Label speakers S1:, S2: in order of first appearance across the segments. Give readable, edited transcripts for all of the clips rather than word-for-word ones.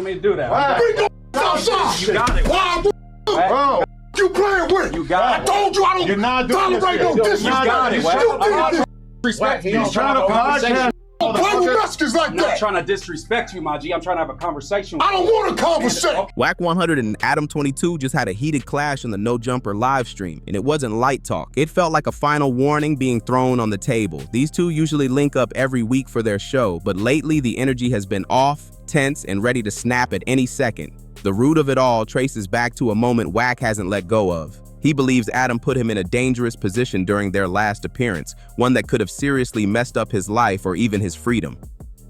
S1: me to do that?
S2: Bring your outside.
S1: You got it.
S2: Why,
S1: Bro.
S2: you playing with?
S1: You got
S2: I told you I don't tolerate no disrespect.
S1: You got it.
S2: You did
S1: Respect.
S3: He's trying to podcast.
S2: Don't play with Mexicans like
S1: I'm not
S2: that.
S1: trying to disrespect you, my G. I'm trying to have a conversation with
S2: I don't want a conversation.
S4: Wack 100 and Adam22 just had a heated clash in the No Jumper live stream, and it wasn't light talk. It felt like a final warning being thrown on the table. These two usually link up every week for their show, but lately the energy has been off, tense, and ready to snap at any second. The root of it all traces back to a moment Wack hasn't let go of. He believes Adam put him in a dangerous position during their last appearance, one that could have seriously messed up his life or even his freedom.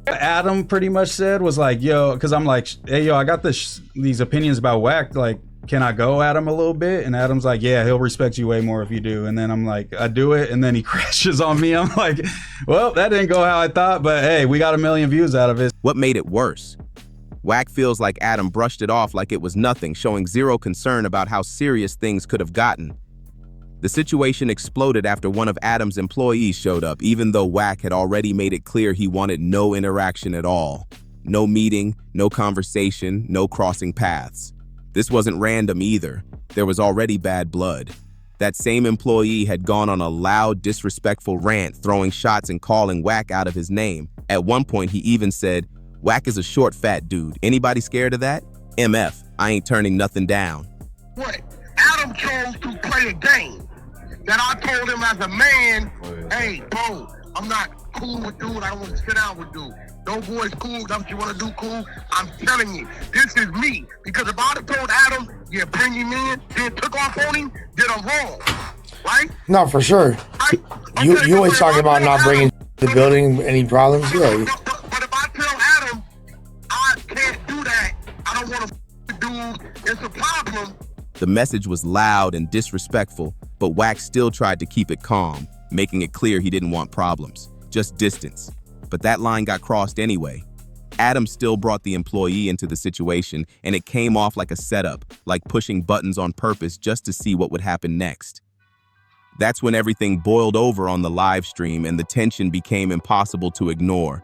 S5: Adam pretty much said was like, yo, because I'm like, hey, yo, I got these opinions about Wack. Like, can I go at him a little bit? And Adam's like, yeah, he'll respect you way more if you do. And then I'm like, I do it. And then he crashes on me. I'm like, well, that didn't go how I thought. But hey, we got 1 million views out of it.
S4: What made it worse? Wack feels like Adam brushed it off like it was nothing, showing zero concern about how serious things could have gotten. The situation exploded after one of Adam's employees showed up, even though Wack had already made it clear he wanted no interaction at all. No meeting, no conversation, no crossing paths. This wasn't random either. There was already bad blood. That same employee had gone on a loud, disrespectful rant, throwing shots and calling Wack out of his name. At one point, he even said, "Wack is a short, fat dude. Anybody scared of that? MF, I ain't turning nothing down."
S6: What? Adam chose to play a game that I told him as a man, hey, bro, I'm not cool with dude. I don't want to sit down with dude. No boy's cool. That's what you want to do, cool. I'm telling you, this is me. Because if I'd have told Adam, yeah, bring him in, then took off on him, then I'm wrong. Right?
S7: No, for sure. You always talking about not bringing the building any problems. Yeah.
S6: But if I tell Adam, I can't do that, I don't want to dude, it's a problem.
S4: The message was loud and disrespectful, but Wack still tried to keep it calm, making it clear he didn't want problems, just distance. But that line got crossed anyway. Adam still brought the employee into the situation, and it came off like a setup, like pushing buttons on purpose just to see what would happen next. That's when everything boiled over on the live stream and the tension became impossible to ignore.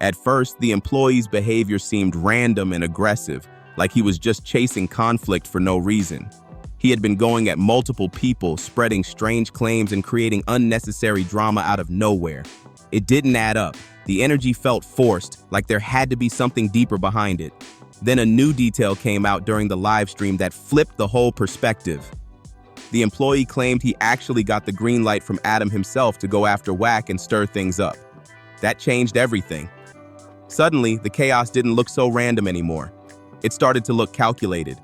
S4: At first, the employee's behavior seemed random and aggressive, like he was just chasing conflict for no reason. He had been going at multiple people, spreading strange claims and creating unnecessary drama out of nowhere. It didn't add up. The energy felt forced, like there had to be something deeper behind it. Then a new detail came out during the live stream that flipped the whole perspective. The employee claimed he actually got the green light from Adam himself to go after Wack and stir things up. That changed everything. Suddenly, the chaos didn't look so random anymore. It started to look calculated.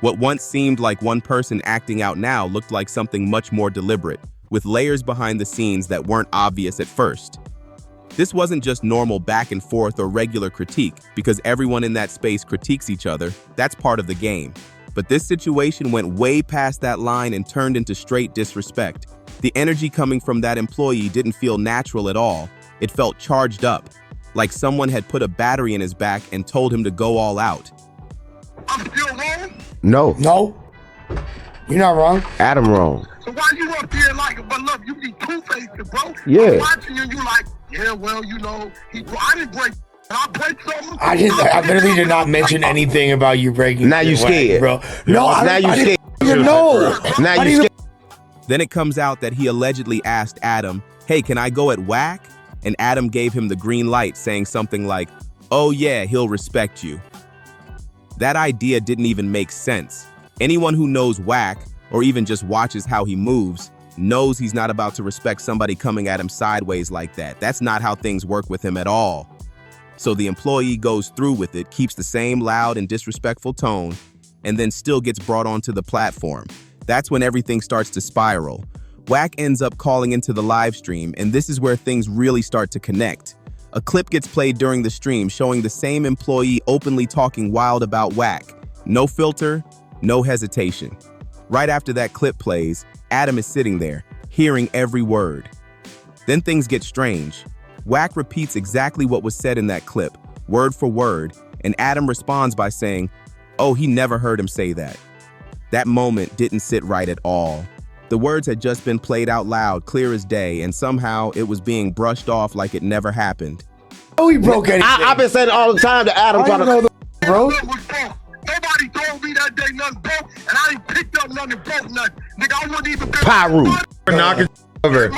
S4: What once seemed like one person acting out now looked like something much more deliberate, with layers behind the scenes that weren't obvious at first. This wasn't just normal back and forth or regular critique, because everyone in that space critiques each other. That's part of the game. But this situation went way past that line and turned into straight disrespect. The energy coming from that employee didn't feel natural at all. It felt charged up, like someone had put a battery in his back and told him to go all out.
S6: I'm still wrong?
S7: No. You're not wrong.
S3: Adam wrong.
S6: So why you up here like, but look, you be two-faced, bro.
S3: Yeah.
S6: I'm watching you and you like, yeah, well, you know, I didn't break. I break something.
S7: I literally did not mention anything about you breaking.
S3: Now you scared,
S7: bro. No,
S3: now you scared.
S7: No.
S3: Now you scared.
S4: Then it comes out that he allegedly asked Adam, "Hey, can I go at Wack?" And Adam gave him the green light, saying something like, "Oh yeah, he'll respect you." That idea didn't even make sense. Anyone who knows Wack, or even just watches how he moves, knows he's not about to respect somebody coming at him sideways like that. That's not how things work with him at all. So the employee goes through with it, keeps the same loud and disrespectful tone, and then still gets brought onto the platform. That's when everything starts to spiral. Wack ends up calling into the live stream, and this is where things really start to connect. A clip gets played during the stream showing the same employee openly talking wild about Wack. No filter, no hesitation. Right after that clip plays, Adam is sitting there, hearing every word. Then things get strange. Wack repeats exactly what was said in that clip, word for word, and Adam responds by saying, "Oh, he never heard him say that." That moment didn't sit right at all. The words had just been played out loud, clear as day, and somehow it was being brushed off like it never happened.
S7: Oh, he broke anything.
S3: I've been saying it all the time to Adam.
S7: bro.
S6: Nobody told me that day nothing broke, and I ain't picked up nothing broke nothing. Nigga, I wouldn't even
S3: Pyro.
S8: We're knocking over.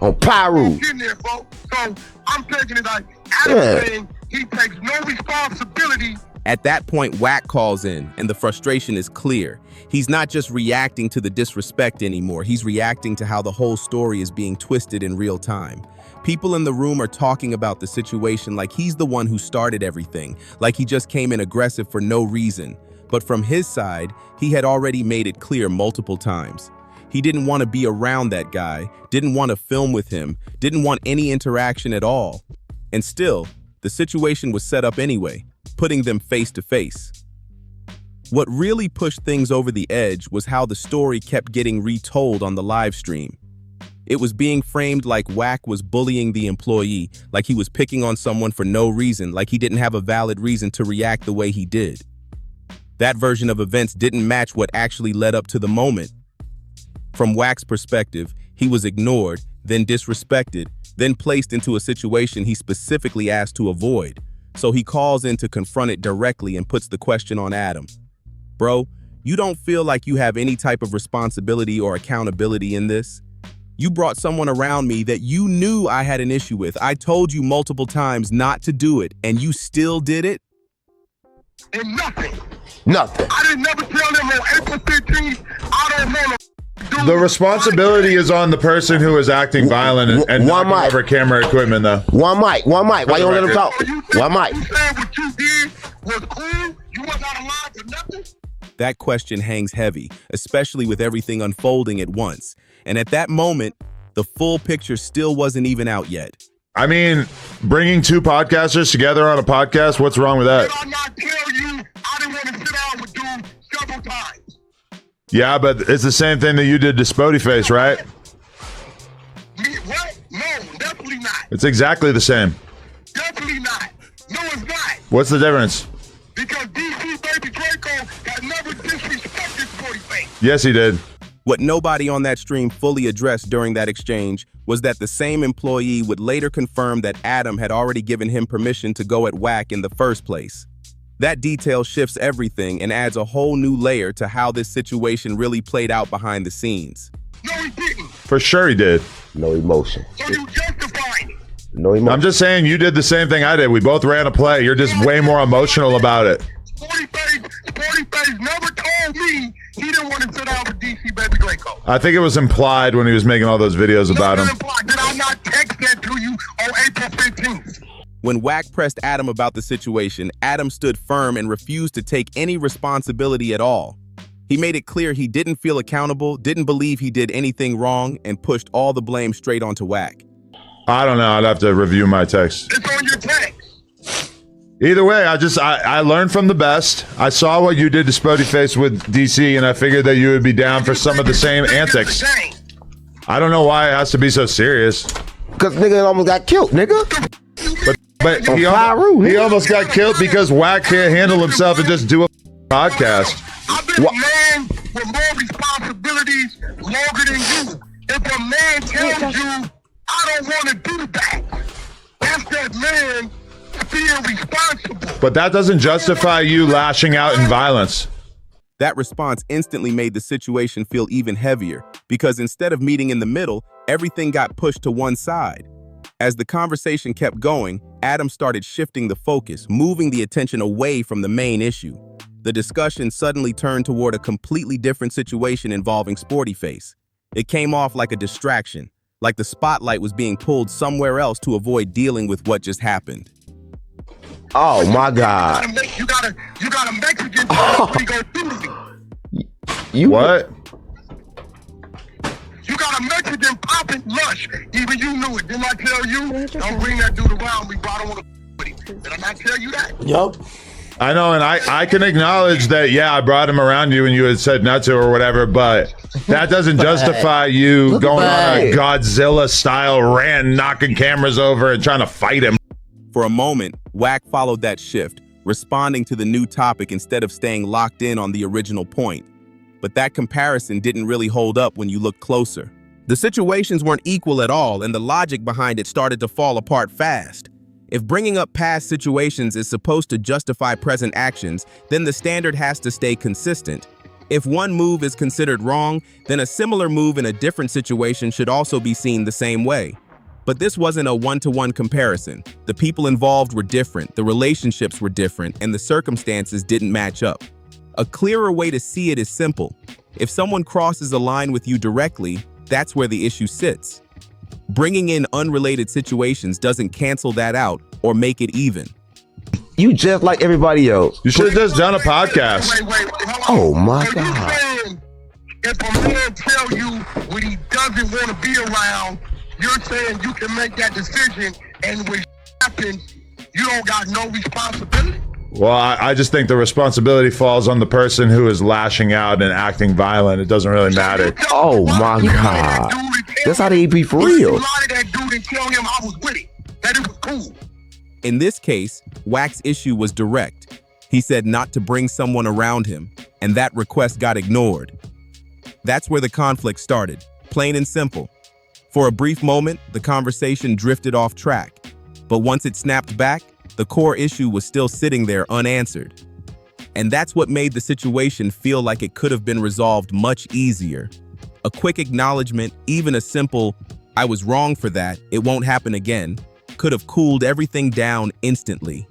S3: On Pyro.
S6: In there, bro. So I'm taking it like Adam saying he takes no responsibility.
S4: At that point, Wack calls in, and the frustration is clear. He's not just reacting to the disrespect anymore, he's reacting to how the whole story is being twisted in real time. People in the room are talking about the situation like he's the one who started everything, like he just came in aggressive for no reason. But from his side, he had already made it clear multiple times. He didn't want to be around that guy, didn't want to film with him, didn't want any interaction at all. And still, the situation was set up anyway, putting them face to face. What really pushed things over the edge was how the story kept getting retold on the live stream. It was being framed like Wack was bullying the employee, like he was picking on someone for no reason, like he didn't have a valid reason to react the way he did. That version of events didn't match what actually led up to the moment. From Wack's perspective, he was ignored, then disrespected, then placed into a situation he specifically asked to avoid. So he calls in to confront it directly and puts the question on Adam. Bro, you don't feel like you have any type of responsibility or accountability in this? You brought someone around me that you knew I had an issue with. I told you multiple times not to do it, and you still did it?
S6: And nothing.
S3: Nothing.
S6: I didn't never tell them on April 15th, I don't want to do
S8: The responsibility is on the person who is acting violent and
S3: One
S8: knocking
S3: mic.
S8: over camera equipment, though.
S3: One mic. Why you don't let him talk?
S6: So you think
S3: One mic.
S6: You said what you did was cool? You wasn't out of line for nothing?
S4: That question hangs heavy, especially with everything unfolding at once. And at that moment, the full picture still wasn't even out yet.
S8: I mean, bringing two podcasters together on a podcast, what's wrong with that?
S6: Did I not tell you I didn't want to sit down with dude several times?
S8: Yeah, but it's the same thing that you did to Spody Face, right?
S6: Me, what? No, definitely not.
S8: It's exactly the same.
S6: Definitely not. No, it's not.
S8: What's the difference?
S6: Because DC Baby Draco had never disrespected Sporty Face.
S8: Yes, he did.
S4: What nobody on that stream fully addressed during that exchange was that the same employee would later confirm that Adam had already given him permission to go at Wack in the first place. That detail shifts everything and adds a whole new layer to how this situation really played out behind the scenes.
S6: No, he didn't.
S8: For sure he did.
S3: No emotion.
S6: So you justifying it.
S3: No emotion.
S8: I'm just saying you did the same thing I did. We both ran a play. You're just way more emotional about it.
S6: Sporty Face never told me he didn't want to sit down with DC Baby Draco.
S8: I think it was implied when he was making all those videos about him.
S6: Did I not text that to you on April 15th?
S4: When Wack pressed Adam about the situation, Adam stood firm and refused to take any responsibility at all. He made it clear he didn't feel accountable, didn't believe he did anything wrong, and pushed all the blame straight onto Wack.
S8: I don't know. I'd have to review my text.
S6: It's on your text.
S8: Either way, I learned from the best. I saw what you did to Spody Face with DC, and I figured that you would be down for some of the same antics. I don't know why it has to be so serious.
S3: Because nigga almost got killed, nigga.
S8: But he almost got killed because Wack can't handle himself and just do a podcast.
S6: I've been a man with more responsibilities longer than you. If a man tells you, I don't want to do that, that's that man being responsible.
S8: But that doesn't justify you lashing out in violence.
S4: That response instantly made the situation feel even heavier, because instead of meeting in the middle, everything got pushed to one side. As the conversation kept going, Adam started shifting the focus, moving the attention away from the main issue. The discussion suddenly turned toward a completely different situation involving Sporty Face. It came off like a distraction, like the spotlight was being pulled somewhere else to avoid dealing with what just happened.
S3: Oh my God.
S6: You got a Mexican he go through me.
S3: You
S8: What?
S6: You got a Mexican popping lush. Even you knew it. Didn't I tell you? Don't bring that dude around me, bro. I don't want to with him. Did I not tell you that?
S3: Yup.
S8: I know, and I can acknowledge that, yeah, I brought him around you and you had said not to or whatever, but that doesn't justify you going on a Godzilla-style rant, knocking cameras over and trying to fight him.
S4: For a moment, Wack followed that shift, responding to the new topic instead of staying locked in on the original point. But that comparison didn't really hold up when you looked closer. The situations weren't equal at all, and the logic behind it started to fall apart fast. If bringing up past situations is supposed to justify present actions, then the standard has to stay consistent. If one move is considered wrong, then a similar move in a different situation should also be seen the same way. But this wasn't a one-to-one comparison. The people involved were different, the relationships were different, and the circumstances didn't match up. A clearer way to see it is simple. If someone crosses a line with you directly, that's where the issue sits. Bringing in unrelated situations doesn't cancel that out or make it even.
S3: You just like everybody else.
S8: You should have just done a podcast.
S6: Wait, hold
S3: Oh
S6: on.
S3: my
S6: So
S3: God.
S6: you saying if a man tell you what he doesn't want to be around, you're saying you can make that decision, and when happens, you don't got no responsibility?
S8: Well, I just think the responsibility falls on the person who is lashing out and acting violent. It doesn't really matter.
S3: Oh my God. That's how they be for real.
S6: You lie to that dude and tell him I was with it, that it was cool.
S4: In this case, Wack's issue was direct. He said not to bring someone around him, and that request got ignored. That's where the conflict started, plain and simple. For a brief moment, the conversation drifted off track, but once it snapped back, the core issue was still sitting there unanswered. And that's what made the situation feel like it could have been resolved much easier. A quick acknowledgement, even a simple, "I was wrong for that, it won't happen again," could have cooled everything down instantly.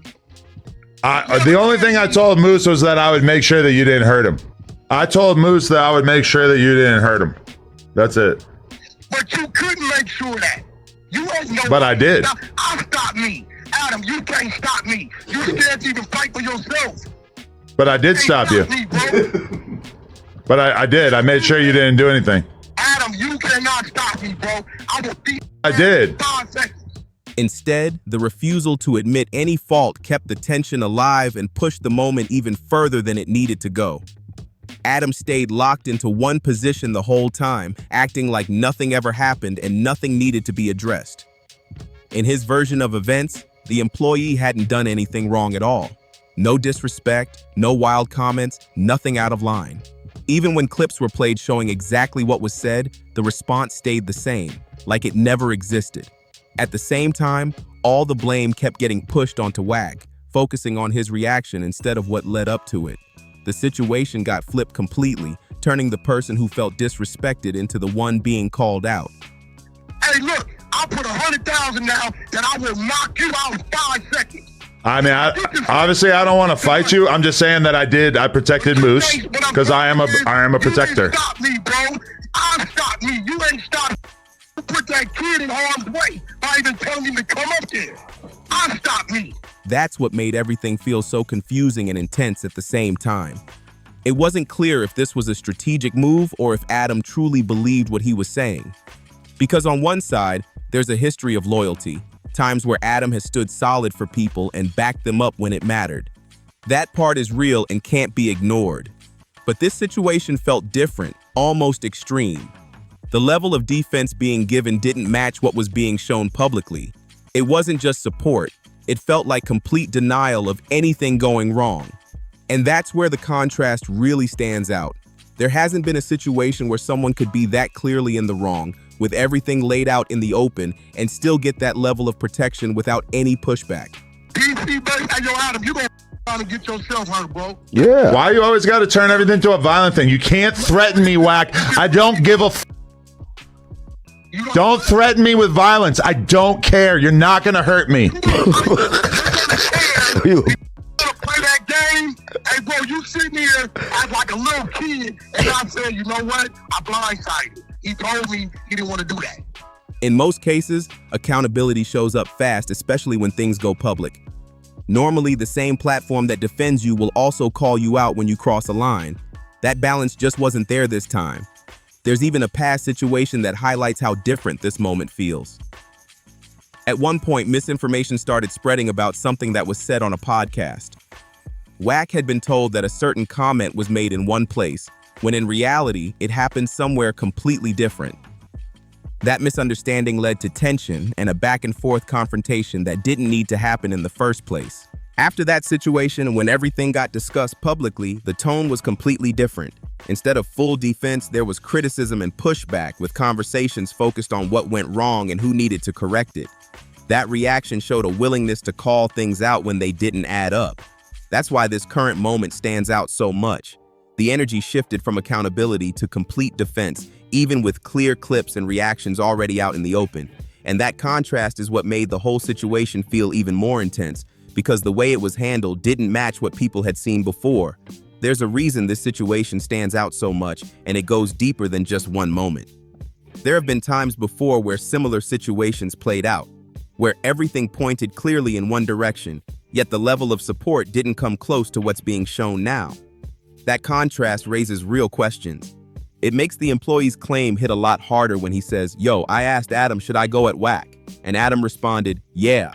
S8: The only thing I told Moose was that I would make sure that you didn't hurt him. I told Moose that I would make sure that you didn't hurt him. That's it.
S6: But you couldn't make sure that. You ain't no.
S8: But I did.
S6: I'll stop me. Adam, you can't stop me. You scared to even fight for yourself.
S8: But I did stop you.
S6: Me, bro.
S8: But I did. I made sure you didn't do anything.
S6: Adam, you cannot stop me, bro. I will beat
S8: I did.
S6: 5 seconds.
S4: Instead, the refusal to admit any fault kept the tension alive and pushed the moment even further than it needed to go. Adam stayed locked into one position the whole time, acting like nothing ever happened and nothing needed to be addressed. In his version of events, the employee hadn't done anything wrong at all. No disrespect, no wild comments, nothing out of line. Even when clips were played showing exactly what was said, the response stayed the same, like it never existed. At the same time, all the blame kept getting pushed onto Wack, focusing on his reaction instead of what led up to it. The situation got flipped completely, turning the person who felt disrespected into the one being called out.
S6: Hey, look, I'll put 100,000 now that I will knock you out in 5 seconds.
S8: I mean, obviously, I don't want to fight you. I'm just saying that I protected Moose because I am a protector.
S6: You ain't stop me, bro. I'll stop me. You ain't stop. You put that kid in harm's way by even telling him to come up there. I'll stop me.
S4: That's what made everything feel so confusing and intense at the same time. It wasn't clear if this was a strategic move or if Adam truly believed what he was saying. Because on one side, there's a history of loyalty, times where Adam has stood solid for people and backed them up when it mattered. That part is real and can't be ignored. But this situation felt different, almost extreme. The level of defense being given didn't match what was being shown publicly. It wasn't just support, it felt like complete denial of anything going wrong. And that's where the contrast really stands out. There hasn't been a situation where someone could be that clearly in the wrong, with everything laid out in the open, and still get that level of protection without any pushback.
S6: DC, baby, hey, yo, Adam, you gonna get yourself hurt, bro.
S3: Yeah.
S8: Why you always got to turn everything to a violent thing? You can't threaten me, Wack. I don't give a Don't threaten me with violence. I don't care. You're not going to hurt me.
S6: Play that game. Hey, bro, you sitting here as like a little kid, and I said, you know what? I blindsided. He told me he didn't want to do that.
S4: In most cases, accountability shows up fast, especially when things go public. Normally, the same platform that defends you will also call you out when you cross a line. That balance just wasn't there this time. There's even a past situation that highlights how different this moment feels. At one point, misinformation started spreading about something that was said on a podcast. Wack had been told that a certain comment was made in one place, when in reality, it happened somewhere completely different. That misunderstanding led to tension and a back-and-forth confrontation that didn't need to happen in the first place. After that situation, when everything got discussed publicly, the tone was completely different. Instead of full defense, there was criticism and pushback, with conversations focused on what went wrong and who needed to correct it. That reaction showed a willingness to call things out when they didn't add up. That's why this current moment stands out so much. The energy shifted from accountability to complete defense, even with clear clips and reactions already out in the open. And that contrast is what made the whole situation feel even more intense, because the way it was handled didn't match what people had seen before. There's a reason this situation stands out so much, and it goes deeper than just one moment. There have been times before where similar situations played out, where everything pointed clearly in one direction, yet the level of support didn't come close to what's being shown now. That contrast raises real questions. It makes the employee's claim hit a lot harder when he says, "Yo, I asked Adam, should I go at Wack?" And Adam responded, "Yeah."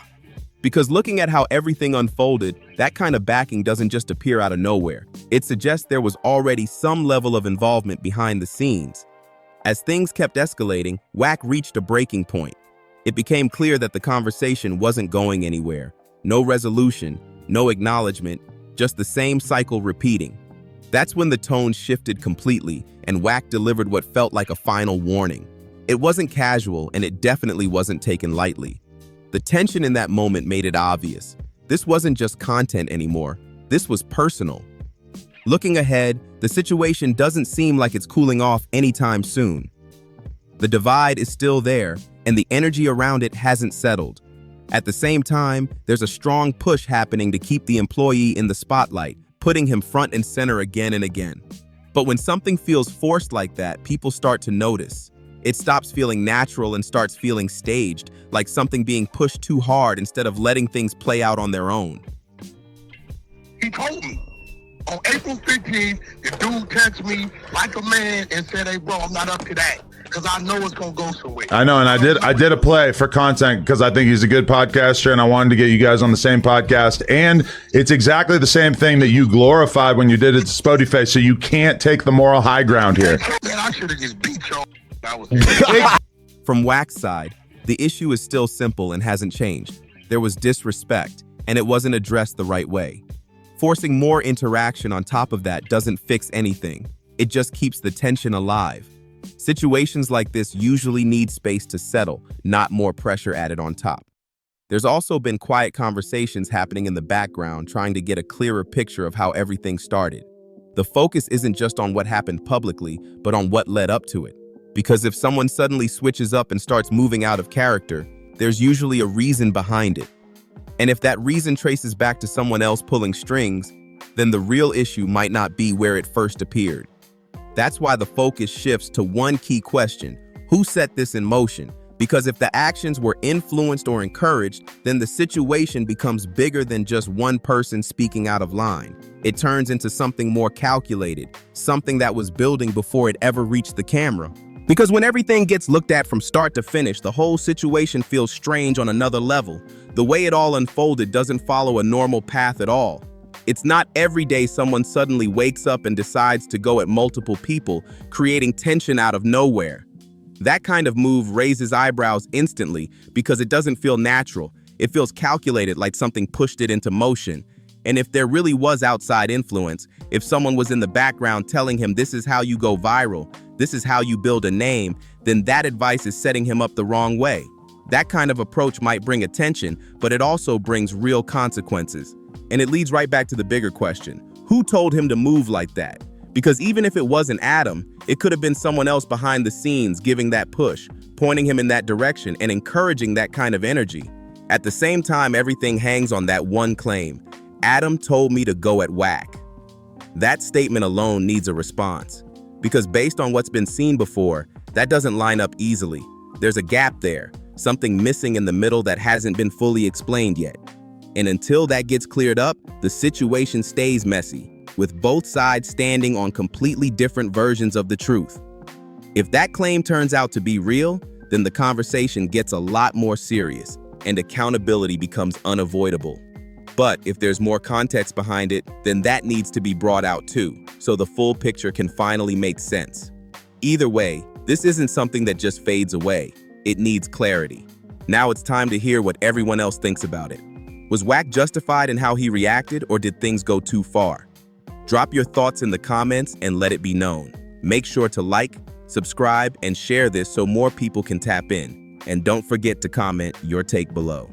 S4: Because looking at how everything unfolded, that kind of backing doesn't just appear out of nowhere. It suggests there was already some level of involvement behind the scenes. As things kept escalating, Wack reached a breaking point. It became clear that the conversation wasn't going anywhere. No resolution, no acknowledgement, just the same cycle repeating. That's when the tone shifted completely, and Wack delivered what felt like a final warning. It wasn't casual, and it definitely wasn't taken lightly. The tension in that moment made it obvious. This wasn't just content anymore. This was personal. Looking ahead, the situation doesn't seem like it's cooling off anytime soon. The divide is still there, and the energy around it hasn't settled. At the same time, there's a strong push happening to keep the employee in the spotlight, putting him front and center again and again. But when something feels forced like that, people start to notice. It stops feeling natural and starts feeling staged, like something being pushed too hard instead of letting things play out on their own.
S6: He told me on April 15th, the dude texted me like a man and said, "Hey, bro, I'm not up to that because I know it's going to go somewhere."
S8: I know, and I did a play for content because I think he's a good podcaster, and I wanted to get you guys on the same podcast. And it's exactly the same thing that you glorified when you did it to Spodie Face, so you can't take the moral high ground here.
S6: Man, I should have just beat y'all.
S4: From Wack's side, the issue is still simple and hasn't changed. There was disrespect, and it wasn't addressed the right way. Forcing more interaction on top of that doesn't fix anything. It just keeps the tension alive. Situations like this usually need space to settle, not more pressure added on top. There's also been quiet conversations happening in the background trying to get a clearer picture of how everything started. The focus isn't just on what happened publicly, but on what led up to it. Because if someone suddenly switches up and starts moving out of character, there's usually a reason behind it. And if that reason traces back to someone else pulling strings, then the real issue might not be where it first appeared. That's why the focus shifts to one key question: who set this in motion? Because if the actions were influenced or encouraged, then the situation becomes bigger than just one person speaking out of line. It turns into something more calculated, something that was building before it ever reached the camera. Because when everything gets looked at from start to finish, the whole situation feels strange on another level. The way it all unfolded doesn't follow a normal path at all. It's not every day someone suddenly wakes up and decides to go at multiple people, creating tension out of nowhere. That kind of move raises eyebrows instantly because it doesn't feel natural. It feels calculated, like something pushed it into motion. And if there really was outside influence, if someone was in the background telling him this is how you go viral, this is how you build a name, then that advice is setting him up the wrong way. That kind of approach might bring attention, but it also brings real consequences. And it leads right back to the bigger question: who told him to move like that? Because even if it wasn't Adam, it could have been someone else behind the scenes giving that push, pointing him in that direction and encouraging that kind of energy. At the same time, everything hangs on that one claim: Adam told me to go at Wack. That statement alone needs a response. Because based on what's been seen before, that doesn't line up easily. There's a gap there, something missing in the middle that hasn't been fully explained yet. And until that gets cleared up, the situation stays messy, with both sides standing on completely different versions of the truth. If that claim turns out to be real, then the conversation gets a lot more serious, and accountability becomes unavoidable. But if there's more context behind it, then that needs to be brought out too, so the full picture can finally make sense. Either way, this isn't something that just fades away. It needs clarity. Now it's time to hear what everyone else thinks about it. Was Wack justified in how he reacted, or did things go too far? Drop your thoughts in the comments and let it be known. Make sure to like, subscribe, and share this so more people can tap in. And don't forget to comment your take below.